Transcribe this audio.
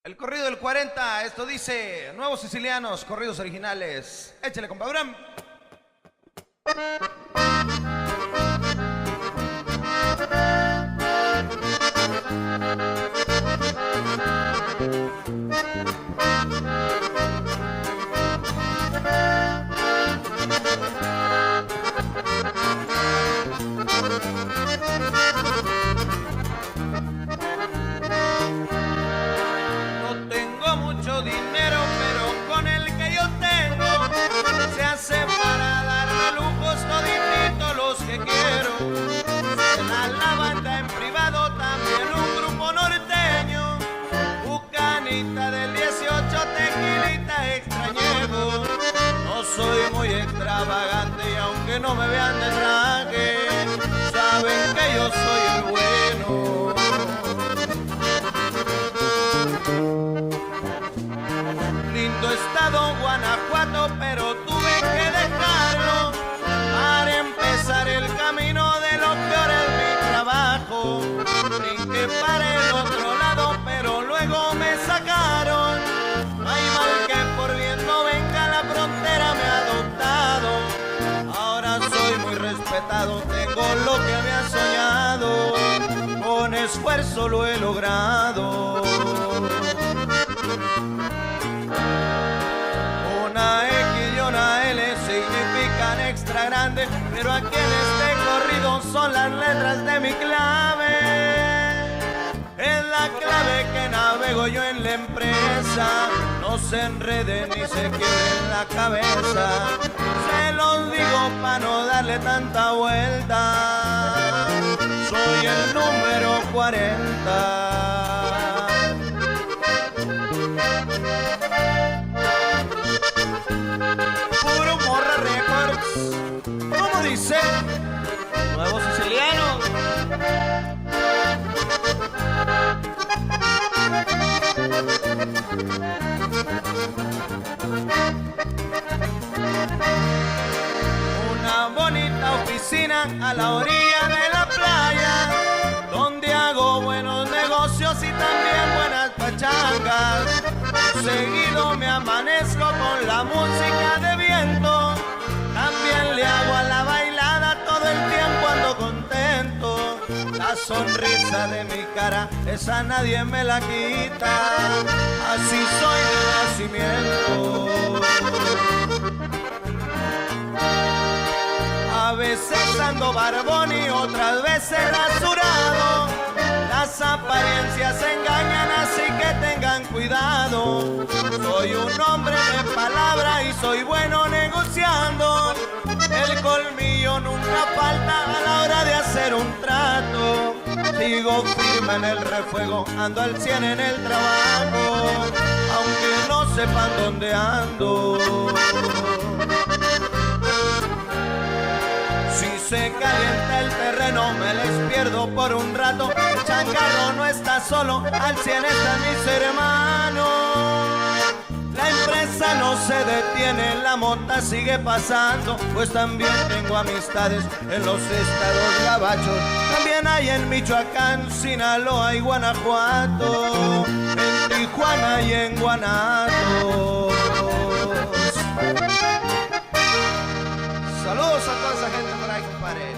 El corrido del 40, esto dice, nuevos sicilianos, corridos originales. Échale, compa Abraham. No tengo mucho dinero, pero con el que yo tengo se hace para darme lujos todititos los que quiero. Suena la banda en privado, también un grupo norteño, bucanita del 18, tequilita extrañejo. No soy muy extravagante y aunque no me vean de traje, saben que yo soy el bueno. Lindo estado Guanajuato, pero tuve que dejarlo para empezar el camino de lo peor en mi trabajo. Brinqué para el otro lado, pero luego me sacaron. Ay, mal que por bien no venga, la frontera me ha adoptado. Ahora soy muy respetado, tengo lo que había soñado. Con esfuerzo lo he logrado. Una X y una L significan extra grande, pero aquí en este corrido son las letras de mi clave. Es la clave que navego yo en la empresa. No se enreden ni se quiebren la cabeza. Se los digo para no darle tanta vuelta. Soy el número 40. Puro Morra Records. ¿Cómo dice? Nuevos sicilianos. Una bonita oficina a la orilla de la playa, donde hago buenos negocios y también buenas pachangas. Seguido me amanezco con la música de viento, también le hago a la bailada, todo el tiempo ando contento. La sonrisa de mi cara, esa nadie me la quita, así soy de nacimiento. A veces ando barbón y otras veces rasurado. Las apariencias engañan, así que tengan cuidado. Soy un hombre de palabra y soy bueno negociando. El colmillo nunca falta a la hora de hacer un trato. Sigo firme en el refuego, ando al 100 en el trabajo, aunque no sepan dónde ando. Si se calienta el terreno me les pierdo por un rato. El changarro no está solo, al 100 están mis hermanos. La empresa no se detiene, la mota sigue pasando, pues también tengo amistades en los estados gabachos. También hay en Michoacán, Sinaloa y Guanajuato, en Tijuana y en Guanatos. Saludos a toda esa gente por ahí, compadre.